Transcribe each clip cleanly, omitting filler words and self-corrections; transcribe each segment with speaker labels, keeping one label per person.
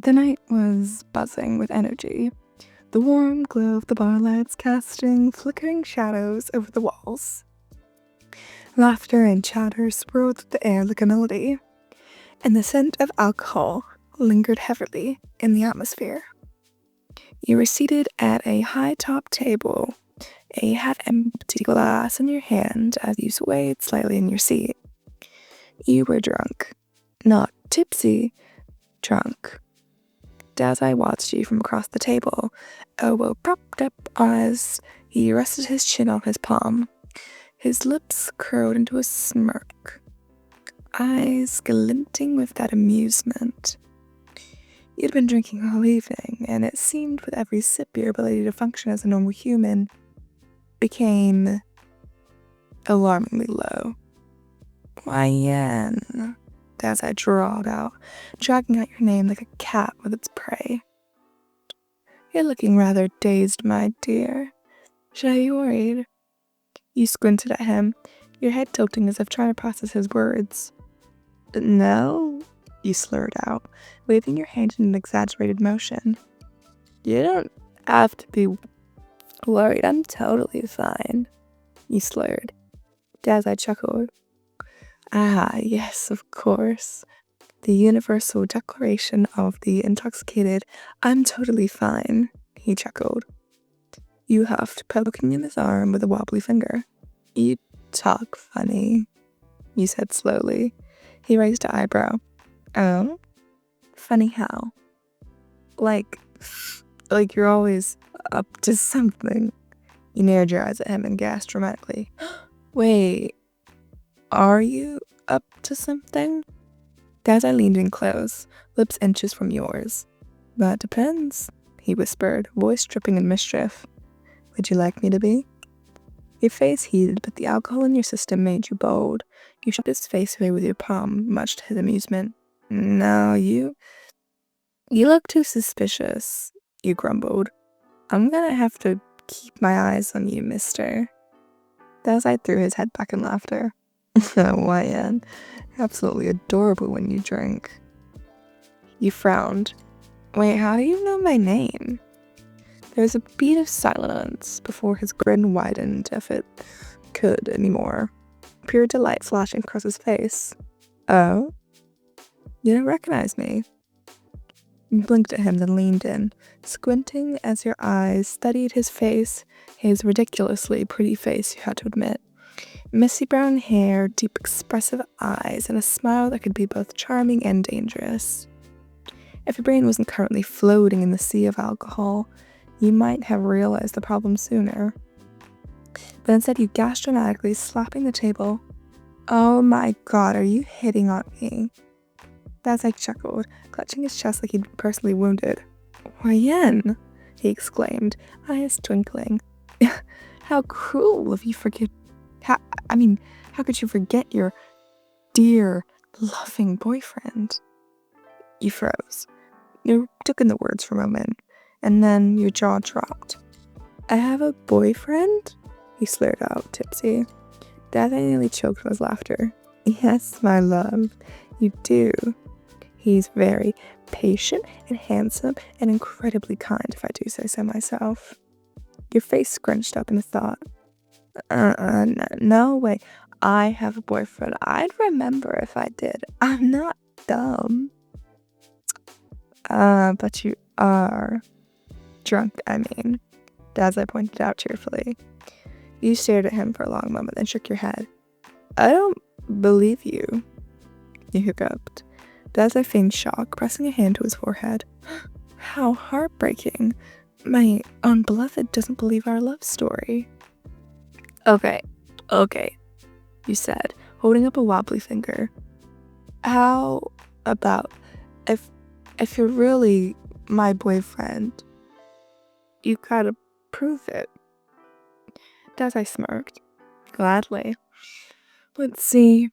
Speaker 1: The night was buzzing with energy, the warm glow of the bar lights casting flickering shadows over the walls. Laughter and chatter swirled through the air like a melody, and the scent of alcohol lingered heavily in the atmosphere. You were seated at a high-top table, a half-empty glass in your hand as you swayed slightly in your seat. You were drunk. Not tipsy, drunk. Dazai watched you from across the table, elbow propped up as he rested his chin on his palm. His lips curled into a smirk, eyes glinting with that amusement. You'd been drinking all evening, and it seemed with every sip your ability to function as a normal human became alarmingly low. Why, Yen, Dazai drawled out, dragging out your name like a cat with its prey. You're looking rather dazed, my dear. Should I be worried? You squinted at him, your head tilting as if trying to process his words. No, you slurred out, waving your hand in an exaggerated motion. You don't have to be worried, I'm totally fine, you slurred. Dazai chuckled. Ah, yes, of course. The universal declaration of the intoxicated, I'm totally fine, he chuckled. You huffed, poking him in his arm with a wobbly finger. You talk funny, you said slowly. He raised an eyebrow. Oh? Funny how? Like you're always up to something. You narrowed your eyes at him and gasped dramatically. Wait, are you up to something? Dazai leaned in close, lips inches from yours. That depends, he whispered, voice dripping in mischief. Would you like me to be? Your face heated, but the alcohol in your system made you bold. You shoved his face away with your palm, much to his amusement. No, you look too suspicious, you grumbled. I'm gonna have to keep my eyes on you, mister. Dazai threw his head back in laughter. Why, Anne? Absolutely adorable when you drink. You frowned. Wait, how do you know my name? There was a beat of silence before his grin widened, if it could anymore. Pure delight flashing across his face. Oh? You don't recognize me? You blinked at him, then leaned in, squinting as your eyes studied his face, his ridiculously pretty face, you had to admit. Messy brown hair, deep expressive eyes, and a smile that could be both charming and dangerous. If your brain wasn't currently floating in the sea of alcohol, you might have realized the problem sooner. But instead you gasped dramatically, slapping the table. Oh my god, are you hitting on me? Dazai chuckled, clutching his chest like he'd been personally wounded. Why, Yen, he exclaimed, eyes twinkling. How cruel of you how could you forget your dear, loving boyfriend? You froze. You took in the words for a moment, and then your jaw dropped. I have a boyfriend? He slurred out, tipsy. Dazai nearly choked with his laughter. Yes, my love, you do. He's very patient and handsome and incredibly kind, if I do say so myself. Your face scrunched up in a thought. No way. I have a boyfriend. I'd remember if I did. I'm not dumb. But you are. Drunk, I mean. Dazai pointed out cheerfully. You stared at him for a long moment, then shook your head. I don't believe you. You hiccuped. Dazai feigned shock, pressing a hand to his forehead. How heartbreaking. My own beloved doesn't believe our love story. Okay, you said, holding up a wobbly finger. How about if you're really my boyfriend, you gotta prove it. Dazai smirked. Gladly. Let's see.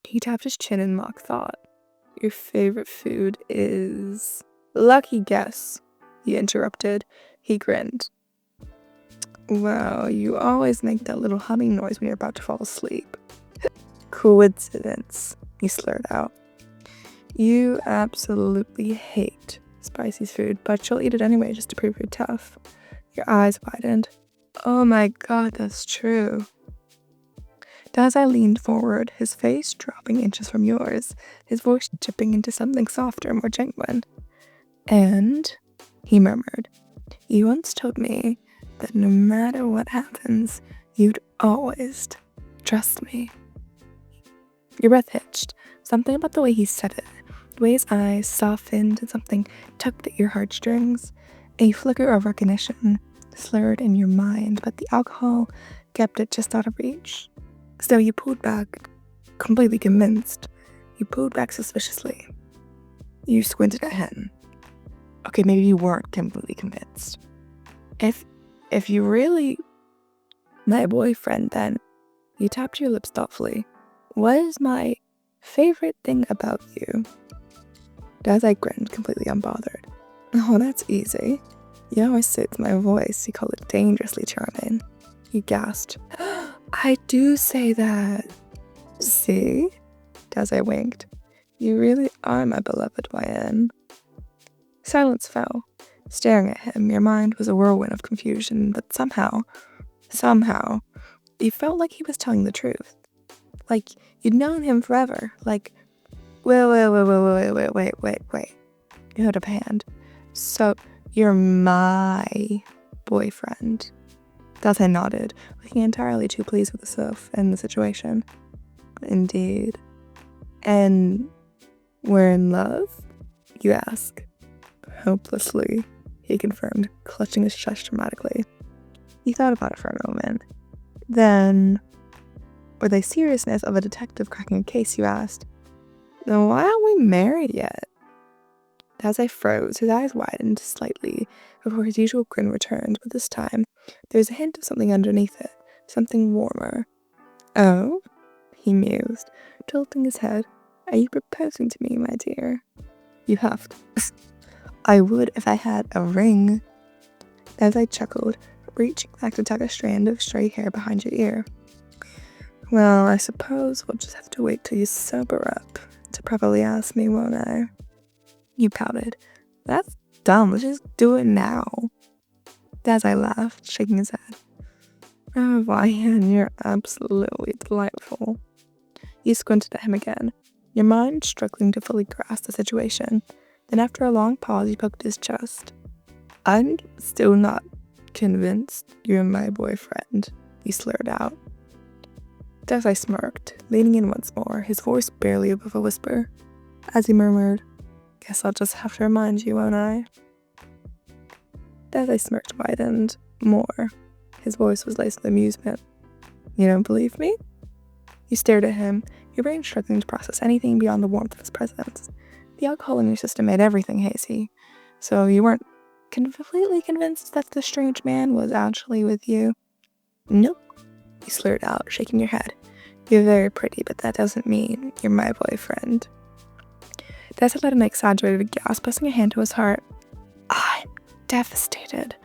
Speaker 1: He tapped his chin in mock thought. Your favorite food is... Lucky guess, he interrupted. He grinned. Well, you always make that little humming noise when you're about to fall asleep. Coincidence, he slurred out. You absolutely hate spicy food, but she'll eat it anyway just to prove you're tough. Your eyes widened. Oh my god, that's true. Dazai leaned forward, his face dropping inches from yours, his voice dipping into something softer, more genuine. And, he murmured, you once told me that no matter what happens, you'd always trust me. Your breath hitched. Something about the way he said it, the way his eyes softened and something tugged at your heartstrings. A flicker of recognition slurred in your mind, but the alcohol kept it just out of reach. So you pulled back, completely convinced. You pulled back suspiciously. You squinted at him. Okay, maybe you weren't completely convinced. If you really my boyfriend, then, you tapped your lips thoughtfully. What is my favorite thing about you? Dazai grinned, completely unbothered. Oh, that's easy. You always soothe my voice. You call it dangerously charming. You gasped. I do say that. See? Dazai winked. You really are my beloved YN. Silence fell. Staring at him, your mind was a whirlwind of confusion, but somehow, you felt like he was telling the truth. Like you'd known him forever. Like, wait. You held up a hand. So, you're my boyfriend. Dazai nodded, looking entirely too pleased with himself and the situation. Indeed. And we're in love? You ask. Hopelessly, he confirmed, clutching his chest dramatically. He thought about it for a moment. Then, with a seriousness of a detective cracking a case, you asked, then why aren't we married yet? Dazai froze, his eyes widened slightly before his usual grin returned, but this time, there was a hint of something underneath it, something warmer. Oh? He mused, tilting his head. Are you proposing to me, my dear? You huffed. I would if I had a ring. Dazai chuckled, reaching back to tuck a strand of stray hair behind your ear. Well, I suppose we'll just have to wait till you sober up to properly ask me, won't I? You pouted. That's dumb, let's just do it now. Dazai laughed, shaking his head. Oh, Vian, you're absolutely delightful. You squinted at him again, your mind struggling to fully grasp the situation. Then after a long pause, you poked his chest. I'm still not convinced you're my boyfriend, he slurred out. Dazai smirked, leaning in once more, his voice barely above a whisper. As he murmured, guess I'll just have to remind you, won't I? Dazai smirked widened more. His voice was laced with amusement. You don't believe me? You stared at him, your brain struggling to process anything beyond the warmth of his presence. The alcohol in your system made everything hazy, so you weren't completely convinced that the strange man was actually with you. Nope, you slurred out, shaking your head. You're very pretty, but that doesn't mean you're my boyfriend. Dazai let an exaggerated gasp, pressing a hand to his heart. I'm devastated.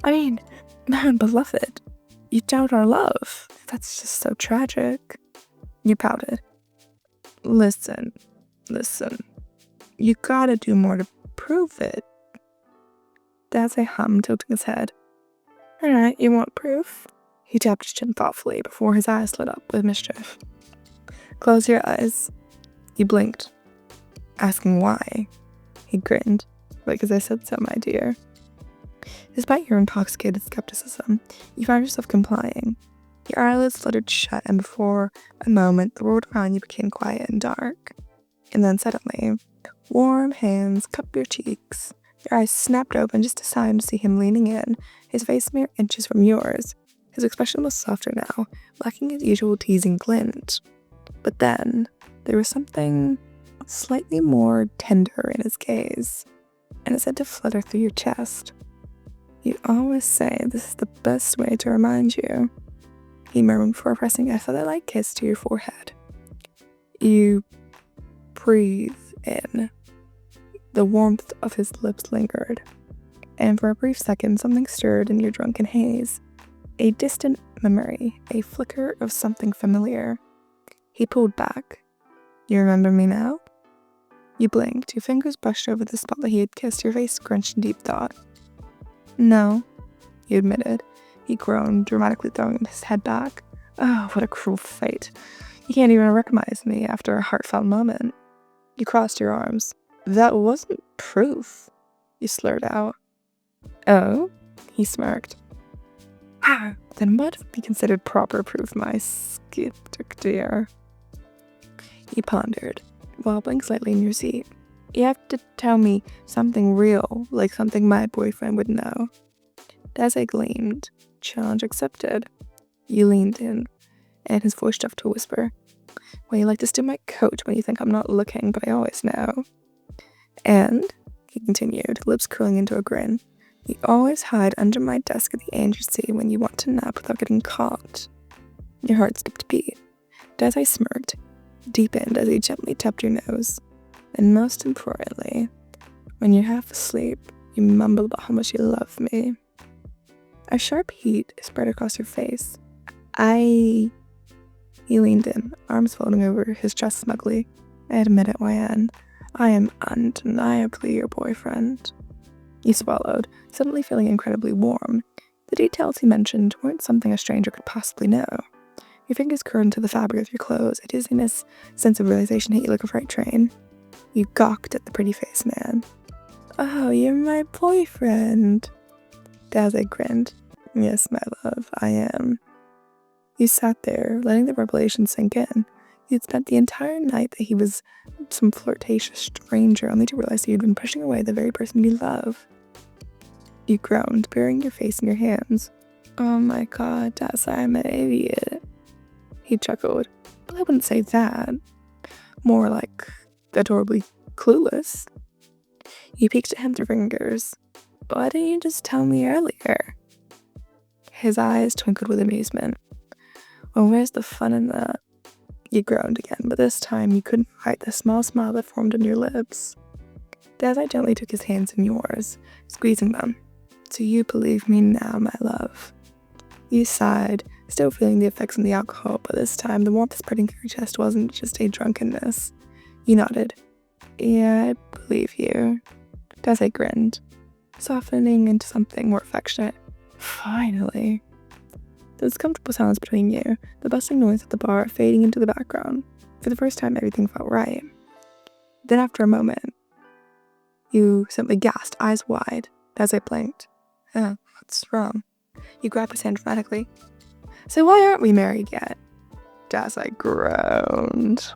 Speaker 1: I mean, my own beloved. You doubt our love. That's just so tragic. You pouted. Listen. You gotta do more to prove it. Dazai hummed, tilting his head. Alright, you want proof? He tapped his chin thoughtfully before his eyes lit up with mischief. Close your eyes. You blinked. Asking why? He grinned. Because I said so, my dear. Despite your intoxicated skepticism, you found yourself complying. Your eyelids fluttered shut, and before a moment, the world around you became quiet and dark. And then suddenly, warm hands cupped your cheeks. Your eyes snapped open just in time to see him leaning in, his face mere inches from yours. His expression was softer now, lacking his usual teasing glint. But then, there was something slightly more tender in his gaze, and it said to flutter through your chest. You always say this is the best way to remind you, he murmured before pressing a feather-like kiss to your forehead. You breathe in. The warmth of his lips lingered, and for a brief second something stirred in your drunken haze. A distant memory, a flicker of something familiar. He pulled back. You remember me now? You blinked. Your fingers brushed over the spot that he had kissed. Your face scrunched in deep thought. No, he admitted. He groaned, dramatically throwing his head back. Oh, what a cruel fate. You can't even recognize me after a heartfelt moment. You crossed your arms. That wasn't proof, you slurred out. Oh? He smirked. Ah, then what would be considered proper proof, my skeptic dear? He pondered, wobbling slightly in your seat. You have to tell me something real, like something my boyfriend would know. Dazai gleamed. Challenge accepted. You leaned in, and his voice dropped to a whisper. Well, you like to steal my coat when you think I'm not looking, but I always know. And, he continued, lips curling into a grin, you always hide under my desk at the agency when you want to nap without getting caught. Your heart skipped a beat. Dazai smirked, deepened as he gently tapped your nose. And most importantly, when you're half asleep, you mumble about how much you love me. A sharp heat spread across your face. He leaned in, arms folding over his chest smugly. I admit it, YN. I am undeniably your boyfriend. You swallowed, suddenly feeling incredibly warm. The details he mentioned weren't something a stranger could possibly know. Your fingers curled into the fabric of your clothes, a dizziness, sense of realization hit you like a freight train. You gawked at the pretty face man. Oh, you're my boyfriend. Dazai grinned. Yes, my love, I am. You sat there, letting the revelation sink in. You'd spent the entire night that he was some flirtatious stranger, only to realize that you'd been pushing away the very person you love. You groaned, burying your face in your hands. Oh my god, Dazai, I'm an idiot. He chuckled. But I wouldn't say that. More like adorably clueless. You peeked at him through fingers. Why didn't you just tell me earlier? His eyes twinkled with amusement. Well, where's the fun in that? You groaned again, but this time you couldn't hide the small smile that formed on your lips. Dazai gently took his hands in yours, squeezing them. So you believe me now, my love. You sighed, still feeling the effects of the alcohol, but this time the warmth spreading through your chest wasn't just a drunkenness. You nodded. Yeah, I believe you. Dazai grinned, softening into something more affectionate. Finally. There was comfortable silence between you, the bustling noise at the bar fading into the background. For the first time, everything felt right. Then after a moment, you simply gasped, eyes wide. Dazai blinked. Oh, what's wrong? You grabbed his hand dramatically. So why aren't we married yet? Dazai groaned.